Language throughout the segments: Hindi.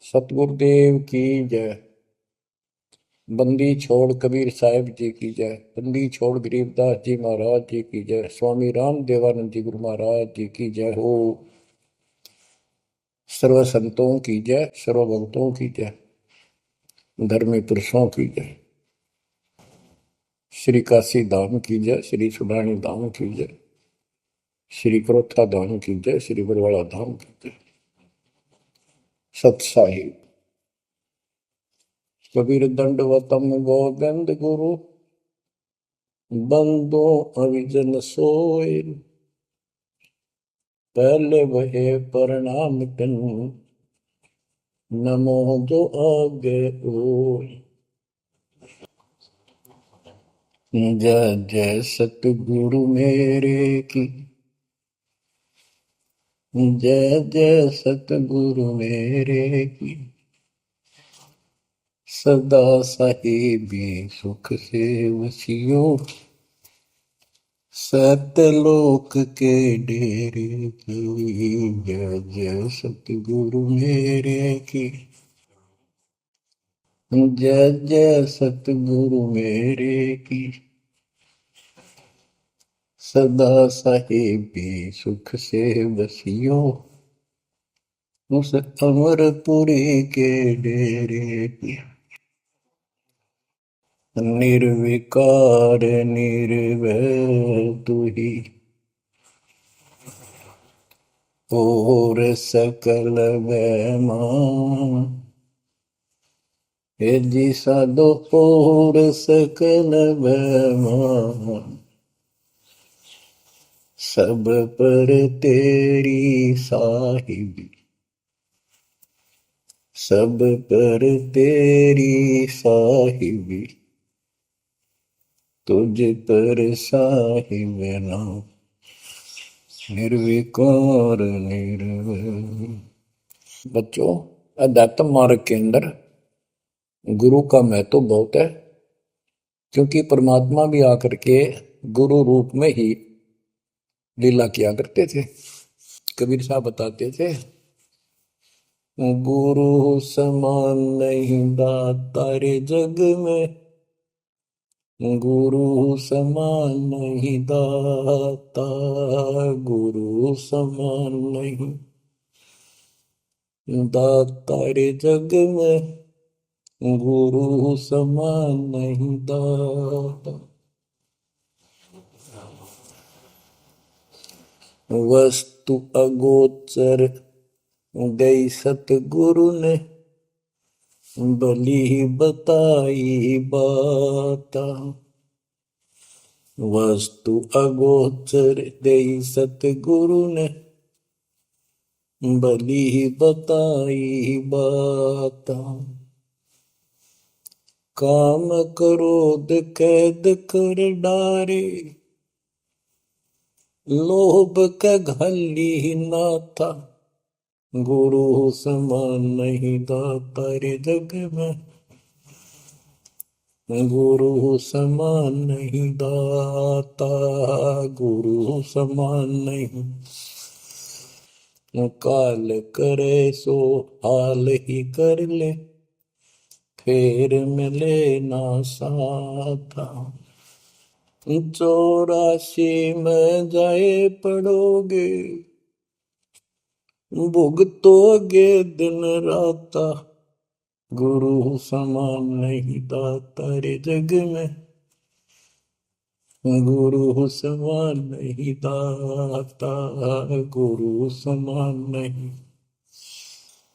सतगुरुदेव की जय। बंदी छोड़ कबीर साहिब जी की जय। बंदी छोड़ गरीबदास जी महाराज जी की जय। स्वामी राम देवानंद जी गुरु महाराज जी की जय हो। सर्व संतों की जय, सर्व भक्तों की जय, धर्मी पुरुषों की जय। श्री काशी धाम की जय, श्री सुडानी धाम की जय, श्री क्रोथा धाम की जय, श्री बरवाड़ा धाम की जय। सत साहिब कबीर दंडवतम गोविंद गुरु बंदो अविजन सोय। पहले वहे प्रणाम तिन नमो जो आगे ओय। जय जय सतगुरु मेरे की, जय जय सतगुरु मेरे की। सदा साहिबी सुख से वसियो, सतलोक के डेरे की। जय जय सतगुरु मेरे की, जय जय सतगुरु मेरे की। सदा साहिबी सुख से बसियो, उस अमरपुरी के डेरे की। निर्विकार निर्भय तू ही, और सकल बैमान। हे जी साधो और सकल बैमान। सब पर तेरी साहिबी, सब पर तेरी साहिबी। तुझ पर साहिब नाम, निर्विकार निर्भय। बच्चों, अध्यात्म मार्ग के अंदर गुरु का महत्व तो बहुत है, क्योंकि परमात्मा भी आकर के गुरु रूप में ही लीला किया करते थे। कबीर साहब बताते थे, गुरु समान नहीं दाता रे जग में, गुरु समान नहीं दाता, गुरु समान नहीं दाता रे जग में, गुरु समान नहीं दाता। वस्तु अगोचर गई सतगुरु ने, भली बताई बाता। वस्तु अगोचर गई सतगुरु ने, भली बताई बाता। काम क्रोध कैद कर डारे, लोभ का घली ना था। गुरु समान नहीं दाता रे जग में, गुरु समान नहीं दाता, गुरु समान नहीं। काल करे सो हाल ही कर ले, फेर मिले ना साथा। 84 में जाए पड़ोगे, भुगतोगे दिन राता। गुरु समान नहीं दाता रे जग में, गुरु समान नहीं दाता, गुरु समान नहीं।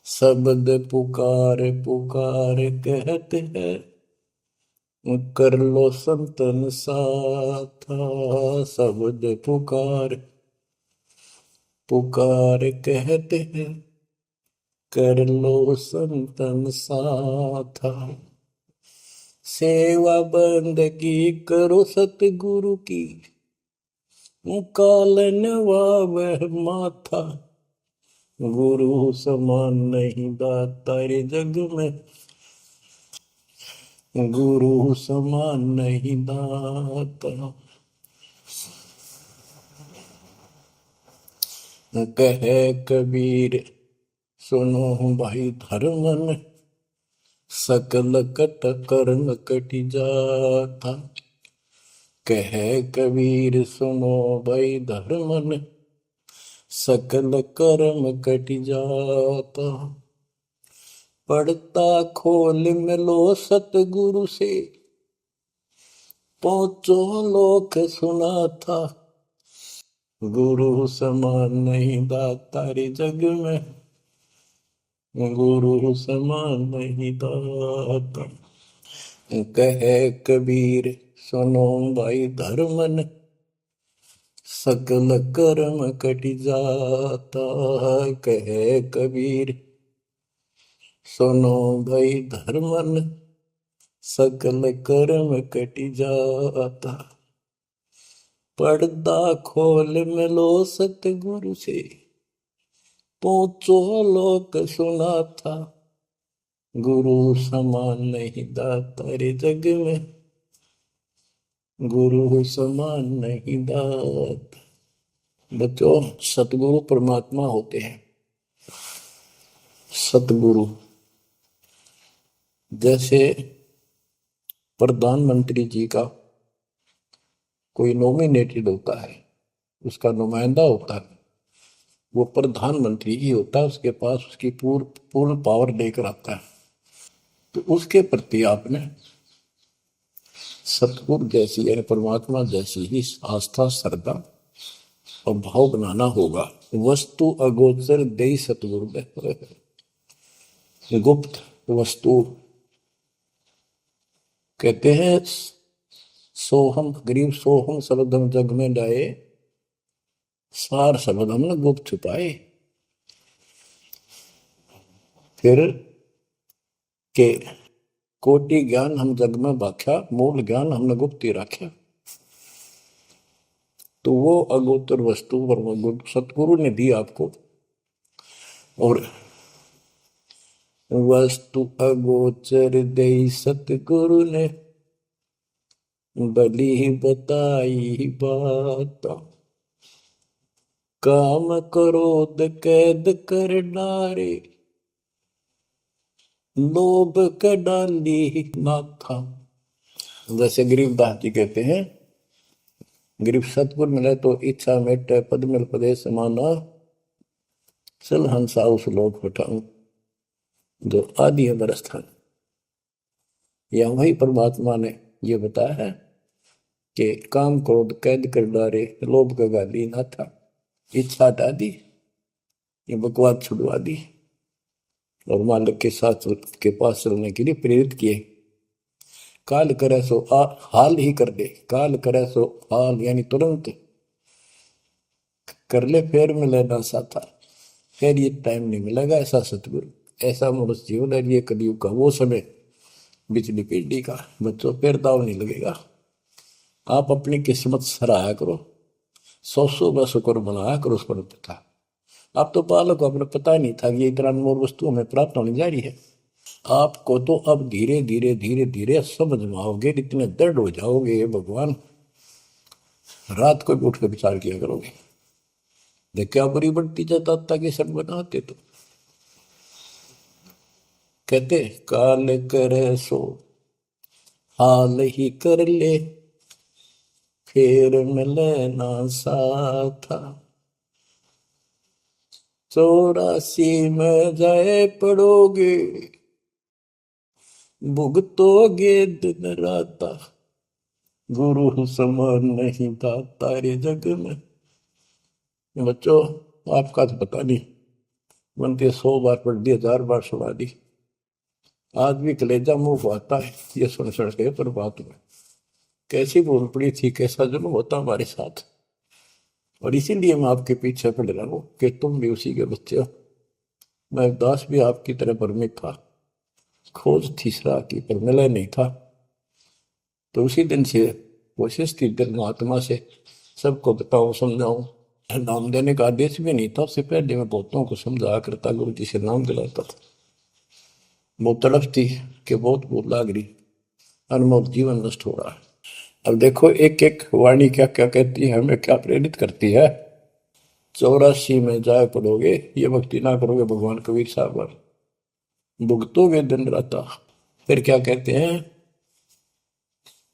शब्द पुकार पुकार कहते हैं, कर लो संतन साथा। शब्द पुकार पुकार कहते हैं, कर लो संतन साथा। सेवा बंदगी करो सतगुरु की, कालन वह माथा। गुरु समान नहीं दाता रे जग में, गुरु समान नहीं दाता। कहे कबीर सुनो भाई धर्मन सकल कट कर्म कटि जाता। कह कबीर सुनो भाई धर्मन सकल कर्म कटि जाता। पढ़ता खोल मिलो सतगुरु से पहुंचो लोक सुना था। गुरु समान नहीं दाता रे जग में, गुरु समान नहीं दाता। कहे कबीर सुनो भाई धर्मन सकल कर्म कटि जाता। कहे कबीर सुनो भाई धर्मन सकल कर्म कटि जाता। पर्दा खोल मिलो सतगुरु से पहुंचो लोक सुना था। गुरु समान नहीं दाता रे जग में, गुरु समान नहीं दाता। बच्चों, सतगुरु परमात्मा होते हैं। सतगुरु जैसे प्रधानमंत्री जी का कोई नॉमिनेटेड होता है, उसका नुमाइंदा होता है, वो प्रधानमंत्री ही होता है, उसके पास उसकी पूर्ण पावर लेकर आता है। तो उसके प्रति आपने सतगुरु जैसी यानी परमात्मा जैसी ही आस्था, श्रद्धा और भाव बनाना होगा। वस्तु अगोचर दे सतगुरु में, गुप्त वस्तु कहते हैं। सोहम गरीब सोहम शब्दम जग में डाए, सार शब्द हमने गुप्त छुपाए। फिर के कोटि ज्ञान हम जग में बाख्या, मूल ज्ञान हमने गुप्त ही रखा। तो वो अगोचर वस्तु सतगुरु ने दी आपको। और वस्तु अगोचर दे सतगुरु ने बली बताई बात। काम क्रोध कैद कर डारे, लोभ के डाली नाथा। जैसे गरीबदास जी कहते हैं, गरीब सतगुरु मिले तो इच्छा मेटे, पद मिल पदे समाना, चल हंसा उस लोक उठाऊं जो आदि अमर स्थान। या वही परमात्मा ने ये बताया है कि काम क्रोध कैद कर डारे, लोभ का गाली ना था, इच्छा हटा दी, ये बकवाद छुड़वा दी और मालिक के साथ के पास चलने के लिए प्रेरित किए। काल करे सो हाल ही कर दे, काल करे सो हाल यानी तुरंत कर ले, फिर मिले ना साथा, फिर ये टाइम नहीं मिलेगा। ऐसा सतगुरु, ऐसा मनुष्य जीवन है ये कलयुग का वो समय, बिजली पीढ़ी का। बच्चों, फिर दाव नहीं लगेगा। आप अपनी किस्मत सराहा करो, सौ ब शुक्र बनाया करो उस पर था। आप तो बालक को अपने पता नहीं था कि ये इतना अनमोल वस्तु हमें प्राप्त होने जा रही है। आपको तो अब धीरे धीरे धीरे धीरे समझ में आओगे, इतने दृढ़ हो जाओगे, ये भगवान रात को भी उठ कर विचार किया करोगे। देख क्या बुरी बढ़ती जाता ताकि सब बनाते। तो कहते काल करे सो हाल ही कर ले, फिर मिले ना साथा। 84 में जाए पड़ोगे, भुगतोगे दिन राता। गुरु समान नहीं दाता रे जग में। बच्चों, आपका तो पता नहीं, बनते 100 बार पढ़ दी, 1000 बार सुना दी, आज भी कलेजा मुंह को आता है ये सुन के। पर बात में कैसी भूल पड़ी थी, कैसा जुल्म होता हमारे साथ। और इसीलिए मैं आपके पीछे पड़ रहा हूं कि तुम भी उसी के बच्चे हो। मैं दास भी आपकी तरह भ्रमित था, खोज तीसरा की पर मिला नहीं था। तो उसी दिन से कोशिश थी दिल महात्मा से सबको बताऊं, समझाऊं। नाम देने का आदेश भी नहीं था, उससे पहले मैं बहुतों को समझाया करता, गुरु जी से नाम दिलाता था। बहुत तड़फ थी कि बहुत भूल लाग रही, अनमोल जीवन नष्ट हो रहा है। अब देखो एक एक वाणी क्या क्या कहती है, हमें क्या प्रेरित करती है। 84 में जाए पड़ोगे, ये भक्ति ना करोगे भगवान कबीर साहब पर, भुगतोगे दिन रात। फिर क्या कहते हैं,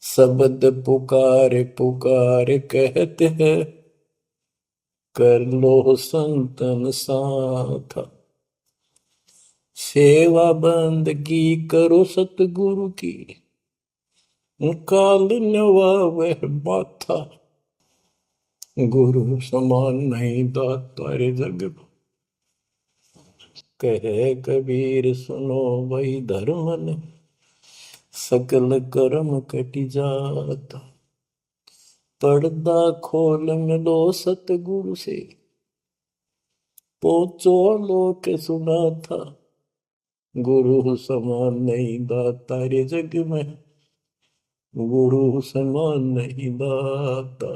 शब्द पुकार पुकार कहते हैं, कर लो संतन साथ, सेवा बंदगी करो सतगुरु की, काल नवावे माथा, गुरु समान नहीं दाता रे जग में। कहे कबीर सुनो वही धर्म ने, सकल कर्म कटि जाता, पर्दा खोल मिलो सतगुरु से, पोचो लोक सुना था, गुरु समान नहीं दाता रे जग में, गुरु समान नहीं दाता।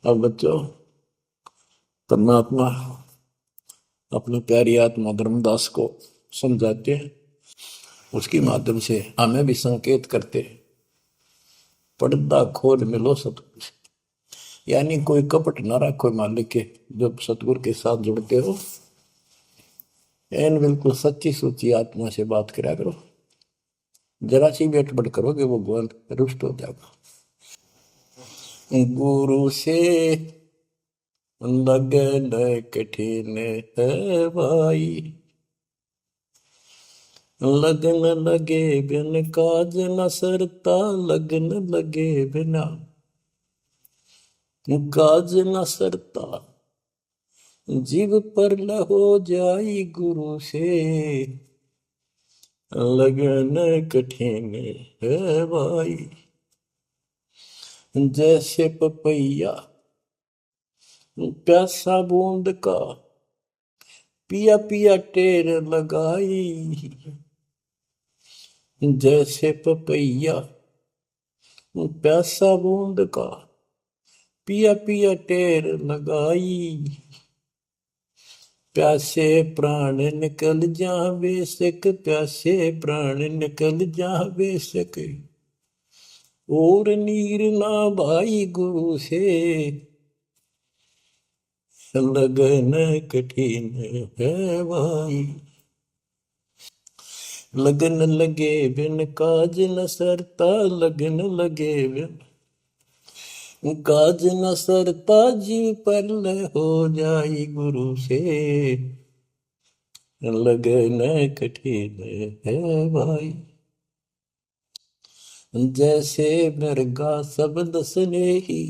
अब बच्चों, परमात्मा अपनी प्यारी आत्मा धर्मदास को समझाते हैं, उसके माध्यम से हमें भी संकेत करते हैं, पर्दा खोल मिलो सतगुरु से, यानी कोई कपट ना रखो मालिक के, जब सतगुरु के साथ जुड़ते हो, एन बिल्कुल सच्ची सुची आत्मा से बात करा करो, जरा सी भी अटपट करोगे वो भगवान रुष्ट हो जाएगा। गुरु से लगन कठिन है भाई, लगन लगे बिन काज न सरता, लगन लगे बिना काज न सरता, जीव पर हो जाई गुरु से, लगन कठिन है भाई। जैसे पपैया प्यासा बूंद का, पिया पिया टेर लगाई, जैसे पपैया प्यासा बूंद का, पिया पिया टेर लगाई, प्यासे प्राण निकल जा बेशक, प्यासे प्राण निकल जा बेशक, और नीर ना भाई गुरु से, लगन कठिन है भाई। लगन लगे बिन काज न सरता, लगन लगे बिन काज न सरता, जीव पर हो जाई गुरु से, लगन कठिन है भाई। जैसे मृगा शब्द स्नेही,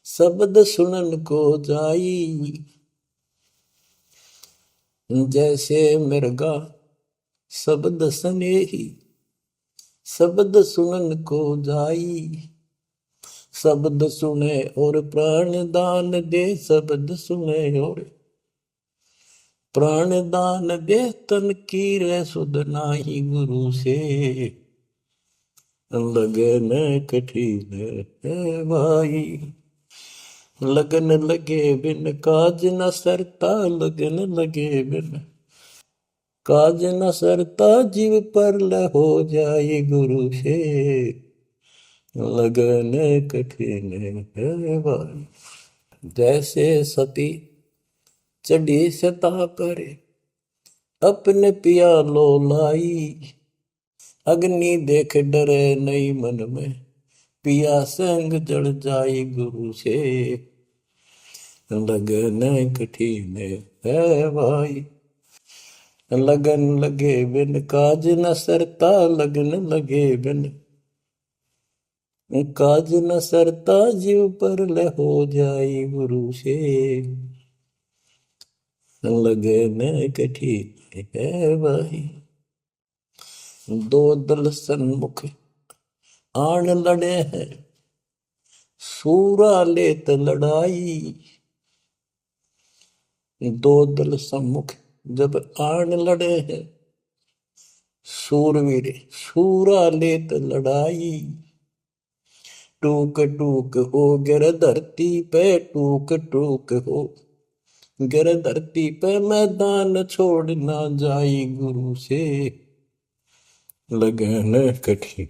शब्द सुनन को जाई, जैसे मृगा शब्द स्नेही, शब्द सुनन को जाई, शब्द सुने और प्राण दान दे, शब्द सुने और प्राण दान दे, तन की रे सुध नाही गुरु से, लगन कठिन है भाई। लगन लगे बिन काज न सरता, लगन लगे बिन काज न सरता, जीव पर हो जाए गुरु से, लगन कठिन है भाई। जैसे सती चढ़ी सता करे, अपने पिया लो लाई, अग्नि देख डरे नहीं मन में, पिया संग जड़ जाई गुरु से, लगन कठिन है भाई। लगन लगे बिन काज न सरता, लगन लगे बिन काज न सरता, जीव पर हो जाई गुरु से, लगन कठिन है भाई। दो दल सन्मुख आन लड़े हैं, सूरा लेत लड़ाई, दो दल सम्मुख जब आन लड़े हैं, सूरवीर सूरा लेत लड़ाई, टूक टूक हो गिर धरती पे, टूक टूक हो गिर धरती पे, मैदान छोड़ ना जाई गुरु से, लगन कठिन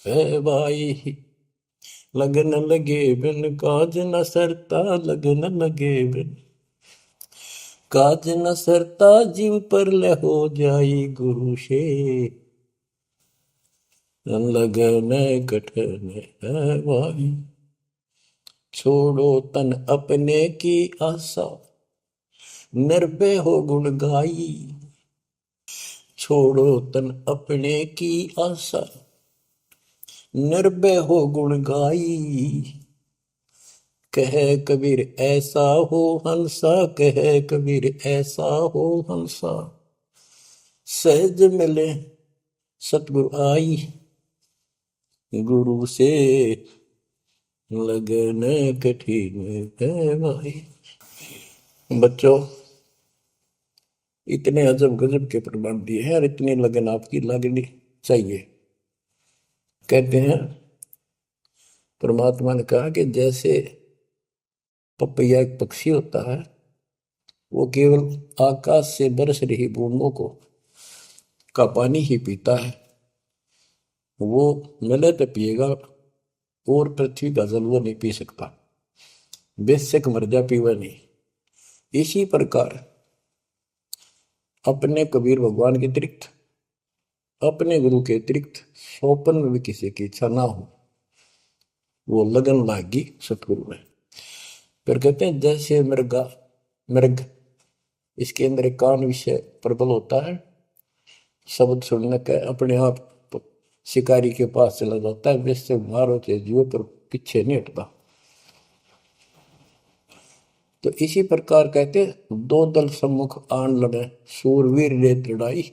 है भाई। लगन लगे बिन काज न सरता, लगन लगे बिन काज न सरता, जीव पर ले हो जाई गुरु से, लगन कठन है भाई। छोड़ो तन अपने की आशा, निर्भय हो गुण गाई। छोड़ो तन अपने की आशा, निर्भय हो गुण गाई। कह कबीर ऐसा हो हंसा, कह कबीर ऐसा हो हंसा, सहज मिले सतगुरु आई। गुरु से लगन कठिन है भाई। बच्चों, इतने अजब गजब के प्रमाण दिए हैं और इतनी लगन आपकी लगनी चाहिए। कहते हैं परमात्मा ने कहा कि जैसे पपैया एक पक्षी होता है, वो केवल आकाश से बरस रही बूंदों को का पानी ही पीता है, वो मिले तो पिएगा, और पृथ्वी का जल वो नहीं पी सकता, बेशक मर जा पीवा नहीं। इसी प्रकार अपने कबीर भगवान के अतिरिक्त, अपने गुरु के अतिरिक्त सौपन में भी किसी की इच्छा ना हो, वो लगन लागी सतगुरु में। फिर कहते हैं जैसे मृगा मृग, इसके अंदर एक कान विषय प्रबल होता है, शब्द सुनने का अपने आप शिकारी के पास चला जाता है, वैसे मारो चाहे जीव पर पीछे नहीं हटता। तो इसी प्रकार कहते दो दल सम्मुख आन लड़े, सूरवीर रेत लड़ाई।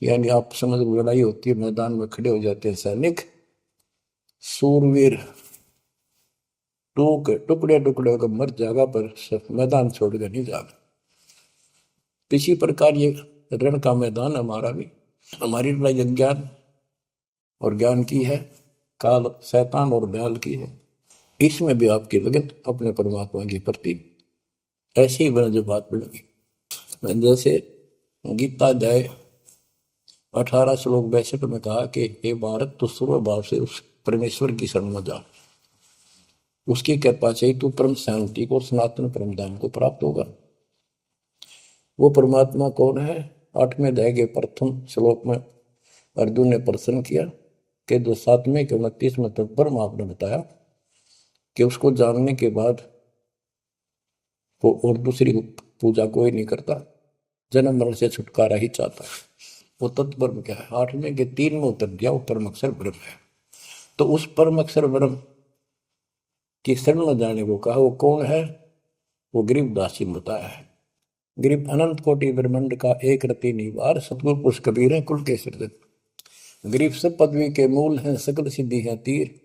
यानी आप समझ लड़ाई होती है, मैदान में खड़े हो जाते हैं सैनिक, सूरवीर टूक टुकड़े टुकड़े होकर मर जाएगा, पर मैदान छोड़कर नहीं जाएगा। इसी प्रकार ये रण का मैदान हमारा भी, हमारी लड़ाई अज्ञान और ज्ञान की है, काल शैतान और दयाल की है। इसमें भी आपकी लगन अपने परमात्मा के प्रति ऐसी ही बना जो बात मिलेगी। जैसे गीता अध्याय 18 श्लोक 62 में कहा कि हे भारत, तो सर्व भाव से उस परमेश्वर की शरण में जा, उसकी कृपा से ही तू परम शांति को और सनातन परम धाम को प्राप्त होगा। वो परमात्मा कौन है? 8वें अध्याय के प्रथम श्लोक में अर्जुन ने प्रश्न किया कि जो 7वें के 29वें तक परम आपने बताया कि उसको जानने के बाद वो और दूसरी पूजा कोई नहीं करता, जन्म मरण से छुटकारा ही चाहता है। वो तत्परम क्या है? 8वें के 3 में उत्तर दिया, वो परम अक्षर ब्रह्म है। तो उस परम अक्षर ब्रह्म की शरण में जाने को कहा। वो कौन है? वो गरीबदास जी बताया है। गरीब अनंत कोटि ब्रह्मांड का एक रति निवार, सतगुरु पुरुष कबीर है कुल के सिरदर। गरीब सब पदवी के मूल हैं, सकल सिद्धि है तीर,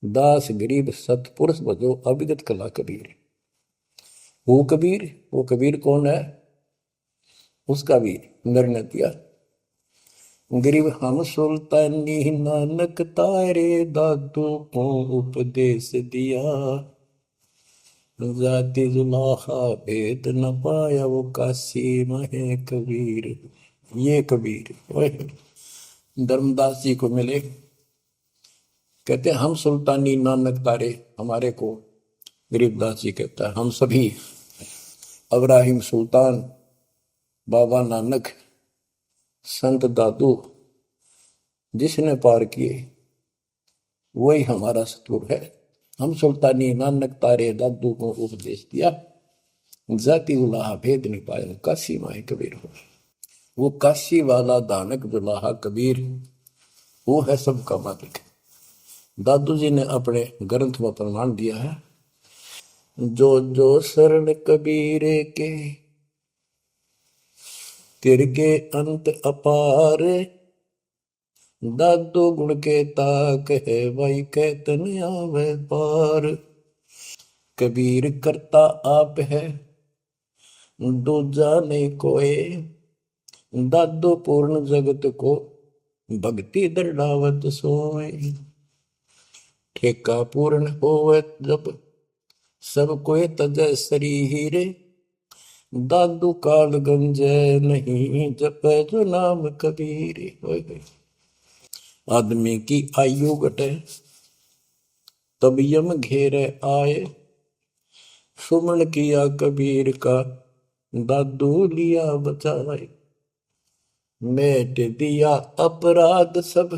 दास गरीब सतपुरुष भजो अविगत कला कबीर। वो कबीर, वो कबीर कौन है? उसका भी निर्णय दिया। गरीब हम सुल्तानी नानक तारे, दादू को उपदेश दिया, जाति जुलाहा भेद न पाया, वो काशी में कबीर। ये कबीर धर्मदास जी को मिले, कहते हम सुल्तानी नानक तारे, हमारे को गरीबदास जी कहता है हम सभी अब्राहिम सुल्तान, बाबा नानक, संत दादू जिसने पार किए वही हमारा सतगुरु है। हम सुल्तानी नानक तारे, दादू को उपदेश दिया, जाति उलाहा भेद नहीं पाया, काशी माए कबीर हो। वो काशी वाला दानक दुलाहा कबीर, वो है सबका मालिक। दादू जी ने अपने ग्रंथ में प्रमाण दिया है, जो जो शरण कबीरे के, तिरके अंत अपार, दादू गुण के ताक है, भाई कहतन आवे पार। कबीर करता आप है, दूजा नहीं कोई, दादू पूर्ण जगत को, भक्ति दृढ़ावत सोए। ठेका पूर्ण होवे जब, सब कोई तजय शरीर, दादू काल गंजय नहीं, जपे जो नाम कबीर। आदमी की आयु घटे, तब यम घेरे आए। सुमन किया कबीर का, दादू लिया बचाए। मेट दिया अपराध सब,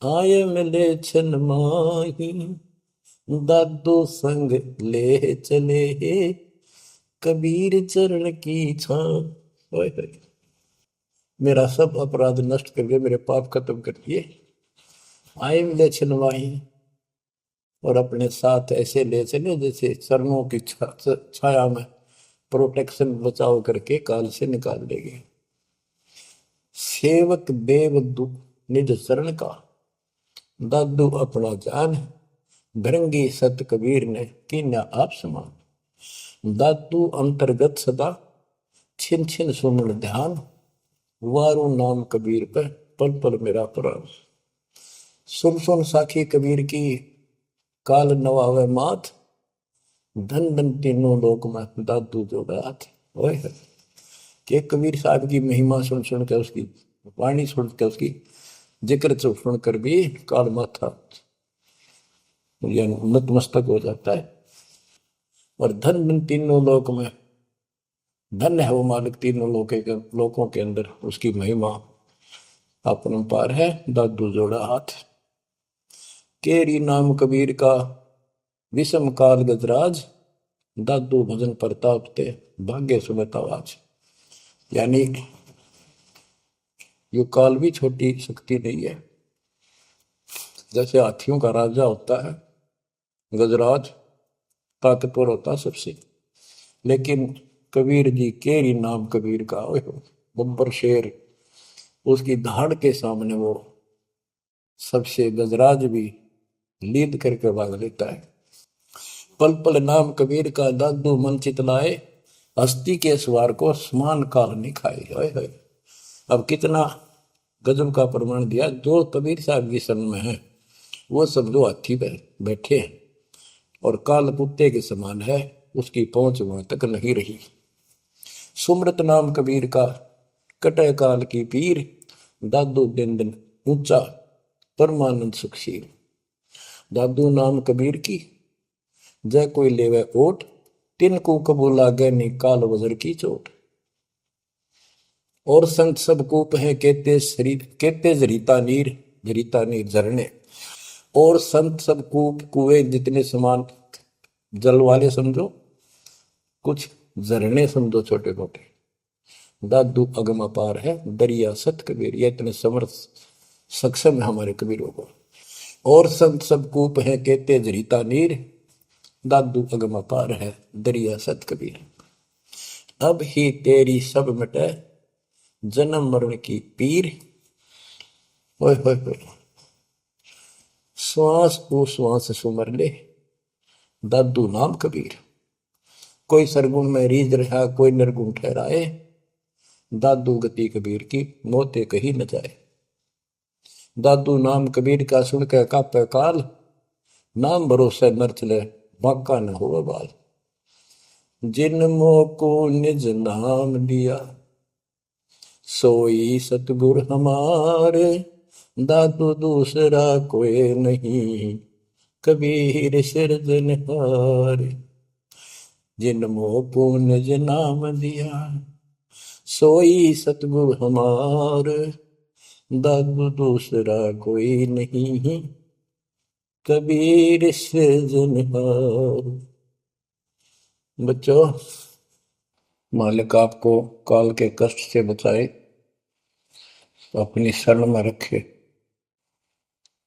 आए मिले छन माही। दादू संग ले चले, कबीर चरण की छां। मेरा सब अपराध नष्ट करके, मेरे पाप खत्म कर दिए, आए मिले छन माही। और अपने साथ ऐसे ले चले जैसे चरणों की छाया में प्रोटेक्शन बचाव करके काल से निकाल देंगे। सेवक देव निज शरण का, दादू अपना जान। भृंगी सत कबीर ने कीन्या आप समान। दादू अंतर्गत सदा, छिन छिन सुमन ध्यान। वारू नाम कबीर पे, पल पल मेरा प्राण। सुन सुन साखी कबीर की, काल नवावे माथ। धन धन तीनों लोक में, दादू जोड़ा हाथ। ओए के कबीर साहब की महिमा सुन सुन के, उसकी वाणी सुन के, उसकी जिक्र सुन कर भी काल माथा नतमस्तक हो जाता है। और धन धन तीनों लोक में, धन है वो मालिक तीनों लोकों के अंदर, उसकी महिमा अपरंपार है। दादू जोड़ा हाथ। केरी नाम कबीर का, विषम काल गजराज। दादू भजन प्रताप ते, भाग्य सुनत आवाज। यानी ये काल भी छोटी शक्ति नहीं है। जैसे हाथियों का राजा होता है गजराज, ताकतवर होता है सबसे, लेकिन कबीर जी, केरी नाम कबीर का, बब्बर शेर, उसकी धाड़ के सामने वो सबसे गजराज भी लीद करके भाग लेता है। पल पल नाम कबीर का, दादू मन चितलाए। हस्ती के सवार को समान काल नहीं खाए। अब कितना गजब का प्रमाण दिया। जो कबीर साहब की शरण में है वो सब जो हाथी पे बैठे हैं और काल कुत्ते के समान है, उसकी पहुंच वहां तक नहीं रही। सुमरत नाम कबीर का, कटे काल की पीर। दादू दिन दिन ऊंचा, परमानंद सुखशील। दादू नाम कबीर की, जय कोई लेवे ओट। तिनको कबूल लागे नी, काल वजर की चोट। और संत सब कूप है, कहते शरीर कहते जरीता नीर। जरीता नीर झरने। और संत सब कूप कुएं जितने समान जल वाले समझो, कुछ झरने समझो छोटे मोटे। दादू अगम अपार है, दरिया सत कबीर। ये इतने समर्थ सक्षम है हमारे कबीरों को। और संत सब कूप है, कहते जरीता नीर। दादू अगम अपार है, दरिया सत कबीर। अब ही तेरी सब मिटे, जन्म मरण की पीर। ओए होए होए, श्वास को श्वास सुमर ले, दादू नाम कबीर। कोई सरगुण में रीझ रहा, कोई निर्गुण ठहराए। दादू गति कबीर की, मोते कही न जाए। दादू नाम कबीर का, सुन के कापे काल। नाम भरोसे नर चले, बांका न हो बाल। जिन मोको निज नाम दिया, सोई सतगुर हमारे। दादू दूसरा कोई नहीं, कबीर सिरजनहार। जिन मोको निज नाम दिया, सोई सतगुर हमार। दादू दूसरा कोई नहीं, कबीर सिरजनहार। बच्चों, मालिक आपको काल के कष्ट से बचाए, अपनी शरण में रखे,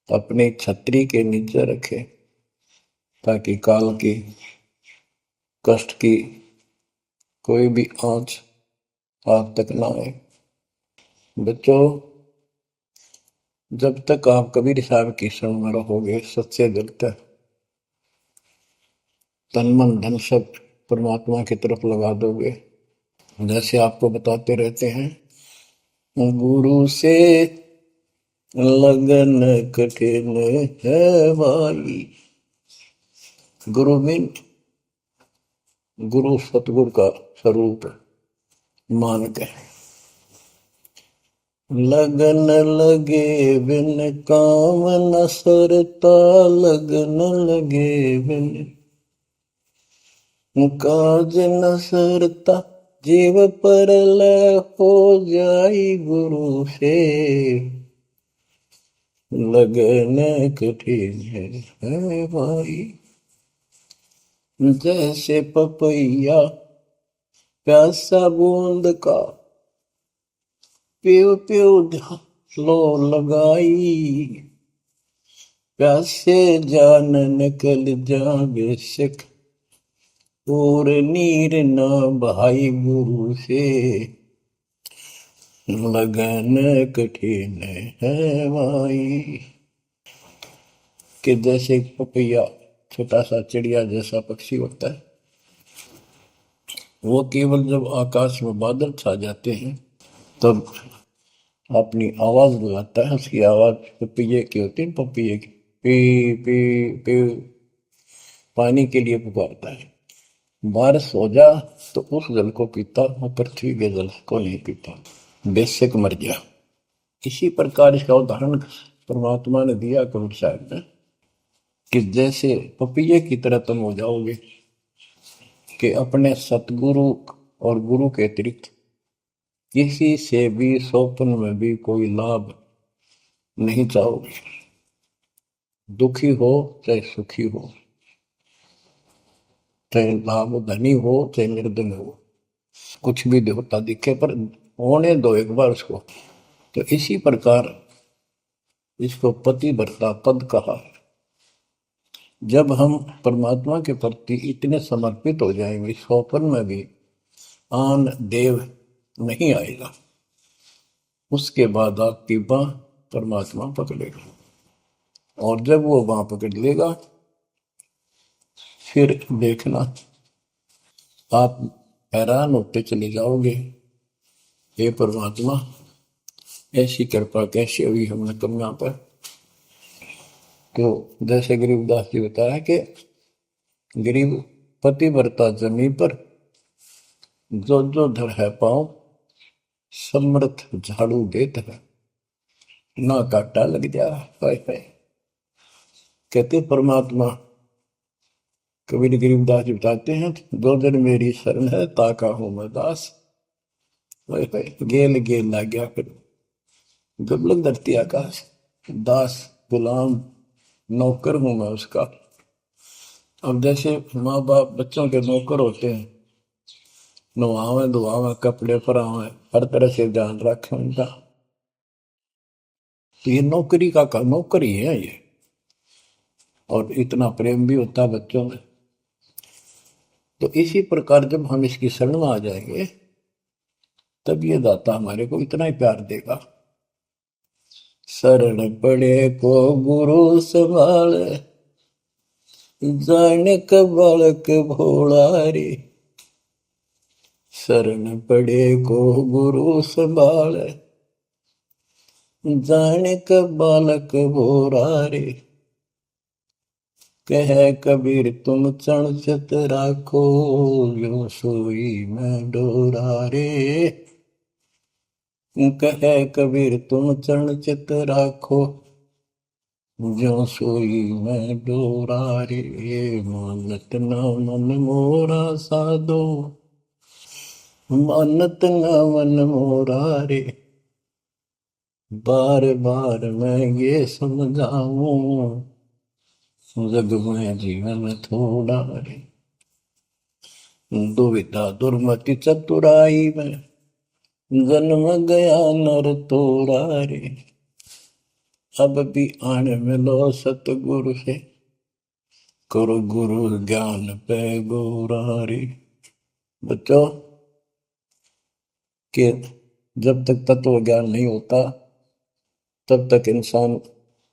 अपनी छतरी के नीचे रखे, ताकि काल की कष्ट की कोई भी आंच आप तक ना आए। बच्चों, जब तक आप कबीर साहब की शरण में रहोगे, सच्चे दिल तक तन मन धन सब परमात्मा की तरफ लगा दोगे, जैसे आपको बताते रहते हैं, गुरु से लगन कठिन है भाई। गुरु मीन गुरु सतगुरु का स्वरूप मान के लगन लगे बिन काम न सरता, लगन लगे बिन काज न सरता, जीव पर लय हो जाई गुरु से, लगन कठिन है भाई। जैसे पपैया प्यासा बूंद का, प्यू प्यू लो लगाई, प्यासे जान निकल जावे सिख, और नीर न भाई गुरु से, लगन कठिन है भाई। कि जैसे पपैया छोटा सा चिड़िया जैसा पक्षी होता है, वो केवल जब आकाश में बादल छा जाते हैं तब अपनी आवाज लगाता है। उसकी आवाज पपैये की होती है, पपैये की पी पी पी, पानी के लिए पुकारता है। बारिश हो जा तो उस जल को पीता, वो पृथ्वी के जल को नहीं पीता, बेशक मर गया। इसी प्रकार इसका उदाहरण परमात्मा ने दिया कबीर साहब ने, कि जैसे पपैये की तरह तुम हो जाओगे कि अपने सतगुरु और गुरु के अतिरिक्त किसी से भी स्वप्न में भी कोई लाभ नहीं चाहोगे। दुखी हो चाहे सुखी हो, चाहे लाभ धनी हो चाहे निर्धन हो, कुछ भी देवता दिखे पर होने दो एक बार उसको। तो इसी प्रकार इसको पतिव्रता पद कहा। जब हम परमात्मा के प्रति इतने समर्पित हो जाएंगे, स्वप्न में भी आन देव नहीं आएगा, उसके बाद आपकी बाह परमात्मा पकड़ेगा। और जब वो बाह पकड़ लेगा, फिर देखना आप हैरान होते चले जाओगे, हे परमात्मा ऐसी कृपा कैसे हुई हमने कन्या पर। तो जैसे गरीबदास जी बताया कि गरीब पतिव्रता जमी पर, जो जो धर है पाओ, समर्थ झाड़ू देत है, ना काटा लग जा। हाय हाय। कहते परमात्मा कबीर गरीबदास जी बताते हैं, दो दिन मेरी शरण है ताका हूं मैं दास। हाय हाय, गेल गेल ला गया फिर गबलक धरती आकाश, दास गुलाम नौकर हूं मैं उसका। अब जैसे माँ बाप बच्चों के नौकर होते हैं, नवावे धुआवे कपड़े परावे, हर तरह से ध्यान रखें उनका, तो ये नौकरी का नौकर ही है ये। और इतना प्रेम भी होता है बच्चों में। तो इसी प्रकार जब हम इसकी शरण में आ जाएंगे, तब ये दाता हमारे को इतना ही प्यार देगा। शरण पड़े को गुरु संभाले, जाने का बालक भोला रे। शरण पड़े को गुरु संभाले, जाने का बालक भोला रे। कह कबीर तुम चरण चित राखो, यो सोई मैं डोरा रे। कह कबीर तुम चरण चित राखो, जो सोई मैं डोरा रे। मानत न मन मोरा साधो, मानत न मन मोरा रे। बार बार मैं ये समझाऊं, जग में जीवन थोड़ा रे। दुविधा दुर्मति चतुराई में, जन्म गया नर तोरा रे। अब भी आने मिलो सतगुरु से, करो गुरु ज्ञान पे गोरा रे। बच्चों कि जब तक तत्व ज्ञान नहीं होता, तब तक इंसान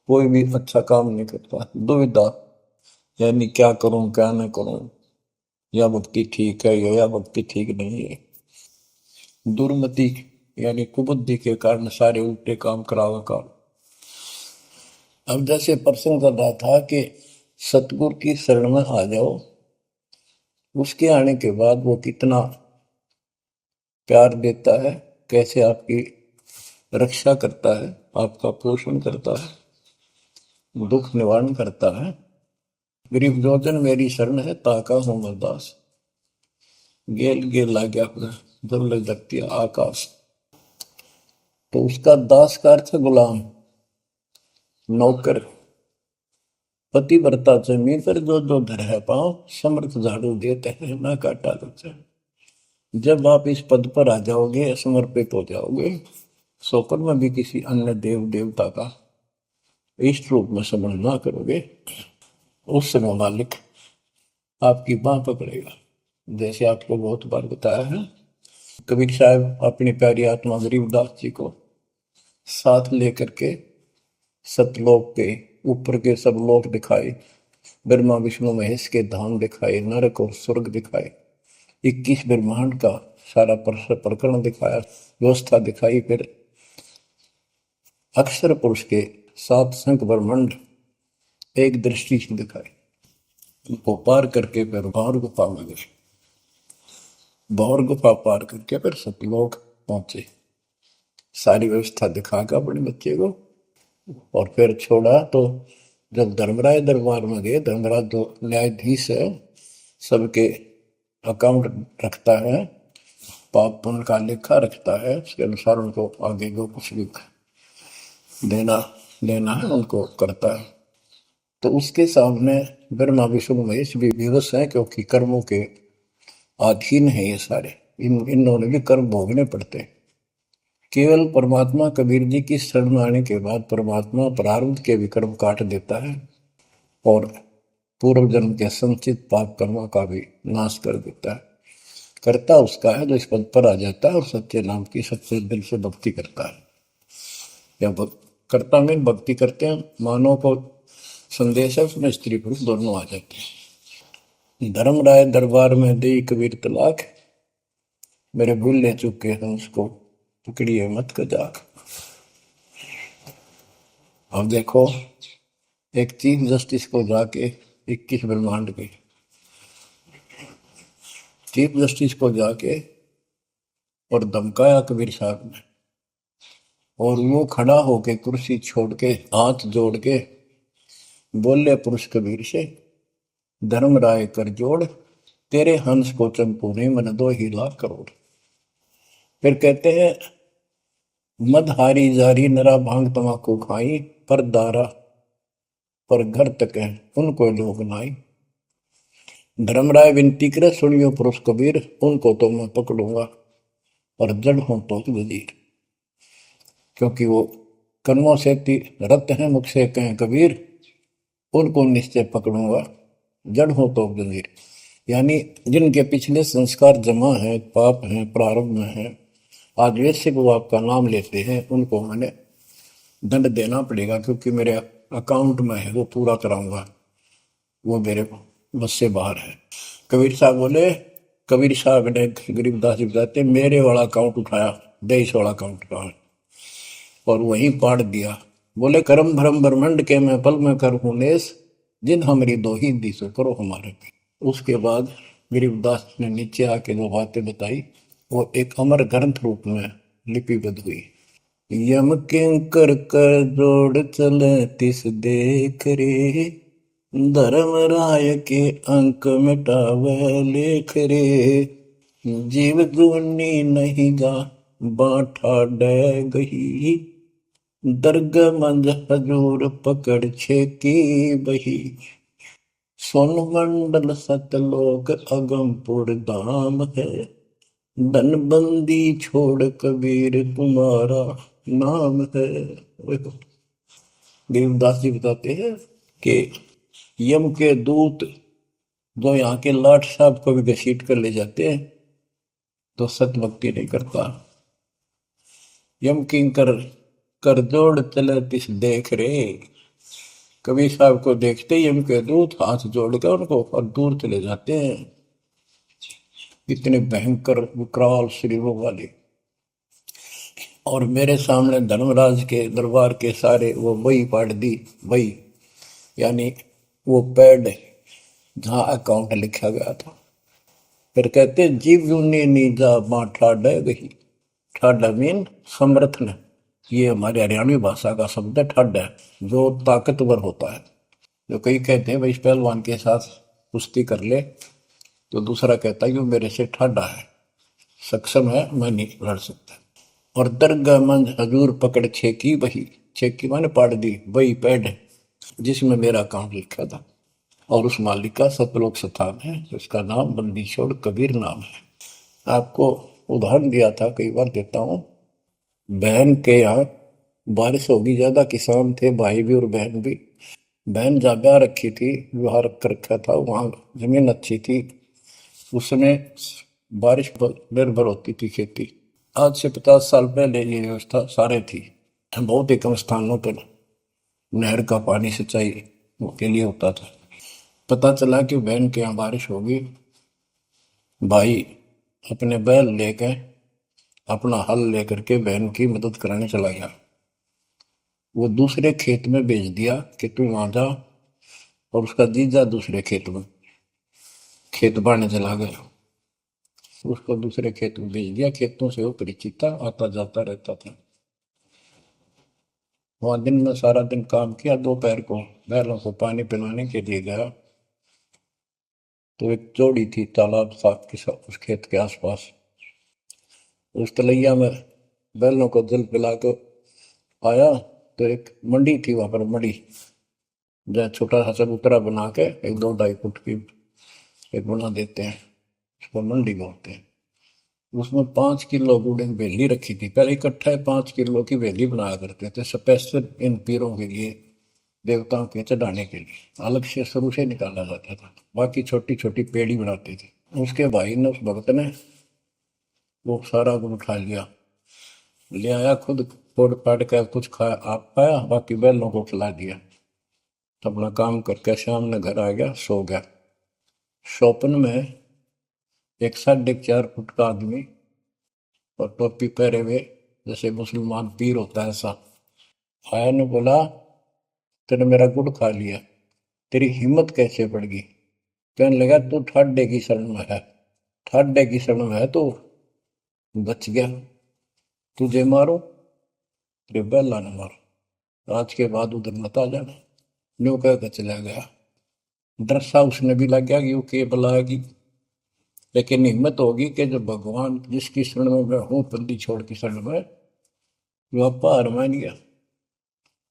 कोई भी अच्छा काम नहीं करता। दुविधा यानी क्या करूं क्या न करूं, या भक्ति ठीक है या भक्ति ठीक नहीं है। दुर्मति यानी कुबुद्धि के कारण सारे उल्टे काम करावा काम। अब जैसे प्रसंग कर रहा था कि सतगुरु की शरण में आ जाओ, उसके आने के बाद वो कितना प्यार देता है, कैसे आपकी रक्षा करता है, आपका पोषण करता है, दुख निवारण करता है। गरीब जोजन मेरी शरण है, ताका हूं मैं दास। गेल गेल ला गया जब लग लगती है आकाश। तो उसका दास का अर्थ है गुलाम, नौकर। पतिव्रता जमी पर जो जो धर है पाँव, समर्थ झाड़ू देते हैं ना काटा देते हैं। जब आप इस पद पर आ जाओगे, समर्पित हो जाओगे, सोकर में भी किसी अन्य देव देवता का इष्ट रूप में समझ ना करोगे, उस समय मालिक आपकी बाह पकड़ेगा। जैसे आपको बहुत बार बताया है, कबीर साहब अपनी प्यारी आत्मा गरीबदास जी को साथ लेकर के सतलोक के ऊपर के सब लोक दिखाए, ब्रह्मा विष्णु महेश के धाम दिखाए, नरक और स्वर्ग दिखाए, 21 ब्रह्मांड का सारा प्रकरण दिखाया, व्यवस्था दिखाई। फिर अक्षर पुरुष के 7 संख ब्रह्मांड एक दृष्टि से दिखाए। उनको पार करके फिर भौर गुफा में गए, भौर गुफा पार करके फिर सतलोक पहुंचे। सारी व्यवस्था दिखाकर अपने बच्चे को और फिर छोड़ा। तो जब धर्मराय दरबार में गए, धर्मराज जो न्यायाधीश है, सबके अकाउंट रखता है, पाप पुण्य का लेखा रखता है, उसके अनुसार उनको आगे जो कुछ भी देना लेना है उनको करता है। तो उसके सामने ब्रह्मा विष्णु महेश भी विवश हैं, क्योंकि कर्मों के अधीन है ये सारे, इन्होंने भी कर्म भोगने पड़ते हैं। केवल परमात्मा कबीर जी की शरण आने के बाद परमात्मा प्रारब्ध के भी कर्म काट देता है और पूर्व जन्म के संचित पाप कर्मों का भी नाश कर देता है। करता उसका है जो इस पद पर आ जाता है और सच्चे नाम की सच्चे दिल से भक्ति करता है। या करता में भक्ति करते हैं, मानव को संदेश है उसमें स्त्री पुरुष दोनों आ जाते हैं। धर्मराय दरबार में दे कबीर तलाक, मेरे भूल ले चुके हैं उसको पकड़िए मत कजाक। अब देखो, एक चीफ जस्टिस को जाके 21 ब्रह्मांड के चीफ जस्टिस को जाके और धमकाया कबीर साहब ने, और वो खड़ा होके कुर्सी छोड़ के हाथ जोड़ के बोले पुरुष कबीर से, धर्मराय कर जोड़, तेरे हंस को चंपू ने मन 2 लाख करोड़। फिर कहते हैं, मदहारी जारी नरा भांग तमाकू खाई, पर दारा पर घर तक है उनको लोग नाई। धर्मराय विनती करे, सुनियो पुरुष कबीर, उनको तो मैं पकड़ूंगा और जड़ हूं तो वजीर। क्योंकि वो कर्मों से रत हैं, मुख से कहें कबीर, उनको निश्चय पकड़ूंगा, जड़ हो तो वजीर। यानी जिनके पिछले संस्कार जमा है, पाप हैं, प्रारंभ में है, आज वैसे वो आपका नाम लेते हैं, उनको मैंने दंड देना पड़ेगा, क्योंकि मेरे अकाउंट में है, वो पूरा कराऊंगा, वो मेरे बस से बाहर है। कबीर साहब बोले, कबीर साहब ने गरीबदास जी बताते, मेरे वाला अकाउंट उठाया, देश वाला अकाउंट कहाँ है, और वहीं पाड़ दिया। बोले, करम भरम ब्रह्मंड के मैं पल में कर हूं नेस, जिन हमारी दो ही दी सो करो हमारे पे। उसके बाद गरीबदास ने नीचे आके जो बातें बताई, वो एक अमर ग्रंथ रूप में लिपिबद्ध हुई। यम किंकर कर जोड़ चले तिस देख रे, धर्म राय के अंक मिटावे लेख रे, जीव जूनी नहीं जा बाठा डे गही, दर्ग मंज हजूर पकड़ छे की बही, सोन मंडल सतलोक अगमपुर धाम है, धनबंदी छोड़ कबीर तुम्हारा नाम है। देवदास जी बताते हैं कि यम के दूत जो यहाँ के लाट साहब को भी घसीट कर ले जाते हैं, तो सत भक्ति नहीं करता। यम किंकर कर जोड़ चले तिस देख रे, कबीर साहब को देखते ही यम के दूत हाथ जोड़कर उनको और दूर चले जाते हैं। इतने भयंकर विकराल शरीरों वाले। और मेरे सामने धर्मराज के दरबार के सारे वो बही पाड़ दी, बही यानी वो पैड जहाँ अकाउंट लिखा गया था। फिर कहते, जीव यूनी नीजा मां ठाडा गही, ठाडा मीन समर्थ ने, ये हमारे हरियाणवी भाषा का शब्द है ठड है, जो ताकतवर होता है। जो कई कहते हैं भाई इस पहलवान के साथ कुश्ती कर ले, तो दूसरा कहता है कि वो मेरे से ठाडा है, सक्षम है, मैं नहीं लड़ सकता। और दरगाह मंज हजूर पकड़ छेकी वही, छेकी मैंने पाड़ दी वही पैड जिसमें मेरा काम लिखा था। और उस मालिक का सतलोक स्थान है, उसका नाम बंदी छोड़ कबीर नाम है। आपको उदाहरण दिया था, कई बार देता हूँ। बहन के यहाँ बारिश होगी ज्यादा, किसान थे भाई भी और बहन भी। बहन जहाँ ब्याह रखी थी, विवाह रख रखा था, वहाँ जमीन अच्छी थी, उस समय बारिश पर निर्भर होती थी खेती। आज से 50 साल पहले ये व्यवस्था सारे थी। बहुत ही कम स्थानों पर नहर का पानी सिंचाई के लिए होता था। पता चला कि बहन के यहाँ बारिश होगी, भाई अपने बैल लेकर, अपना हल लेकर के बहन की मदद कराने चला गया। वो दूसरे खेत में भेज दिया कि तू वहां जा, और उसका जीजा दूसरे खेत में खेत बाड़ने चला गया। उसको दूसरे खेत में भेज दिया, खेतों से वो परिचित था, आता जाता रहता था। वहां दिन में सारा दिन काम किया, दोपहर को बैलों को पानी पिलाने के लिए गया, तो एक जोड़ी थी तालाब साफ के उस खेत के आसपास। उस तलैया में बैलों को जल पिला कर आया, तो एक मंडी थी वहां पर, मंडी जहाँ छोटा सा चबूतरा बना के एक 2-2.5 फुट की एक बना देते हैं, उसको मंडी बोलते हैं। उसमें 5 किलो गुड़ की वेली रखी थी, पहले इकट्ठा 5 किलो की वेली बनाया करते थे स्पेशल इन पीरों के लिए, देवताओं के चढ़ाने के लिए अलग से शुरू से निकाला जाता था। बाकी छोटी छोटी पेड़ी बनाते थे। उसके भाई ने, उस भक्त ने, वो सारा गुड़ उठा लिया, ले आया, खुद फोड़ फाड़ कर कुछ खाया, आप खाया, बाकी बैलों को खिला दिया। तो अपना काम करके शाम में घर आ गया, सो गया। स्वप्न में एक 4.5 फुट का आदमी और टोपी पहरे हुए, जैसे मुसलमान पीर होता है ऐसा, आया ने बोला, तेने मेरा गुड़ खा लिया, तेरी हिम्मत कैसे बढ़ गई? कहने लगा, तू ठाडे की शरण में है, ठाडे की शरण में है तो बच गया, तुझे मारो, तेरे बेला न मारो, आज के बाद उधर मत आ जाना। न्यू कहकर चला गया। डर सा उसने भी लग गया कि वो के बुलाएगी, लेकिन हिम्मत होगी कि जब भगवान जिसकी शरण में मैं हूँ, बंदी छोड़ की शरण में, वो आपा हार मान गया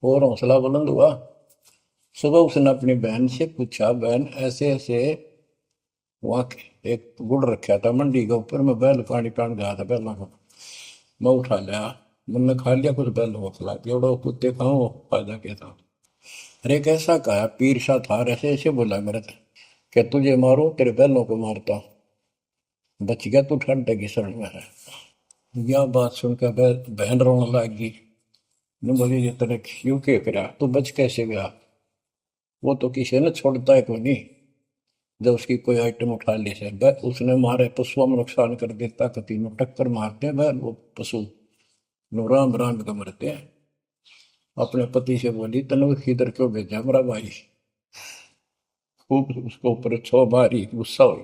और हौसला बुलंद हुआ। सुबह उसने अपनी बहन से पूछा, बहन ऐसे ऐसे, वहां एक गुड़ रखा था मंडी के ऊपर, मैं बैल पानी पान गया था बैलों को, मैं उठा लिया, मैंने खा लिया, कुछ बैल को खिला दिया, और कुत्ते खाओ, फायदा क्या था? अरे कैसा कहा पीर शाह था, ऐसे ऐसे बोला मेरे से, क्या तुझे मारो, तेरे बैलों को मारता, बच गया, तू ठंडे की शरण में है। यह बात सुनकर बहन रोने लगी। ने बोली, ये तेरे क्यों के करा, तू बच कैसे गया? वो तो किसी ने छोड़ता है कोई नहीं, जब उसकी कोई आइटम उठा ली से उसने मारे पशुओं में नुकसान कर देता, कभी में टक्कर मारते हैं वो पशु, नो राम राम का मरते हैं। अपने पति से बोली, तनु किधर क्यों भेजा मेरा भाई? खूब उसको ऊपर छो मारी, गुस्सा हुई।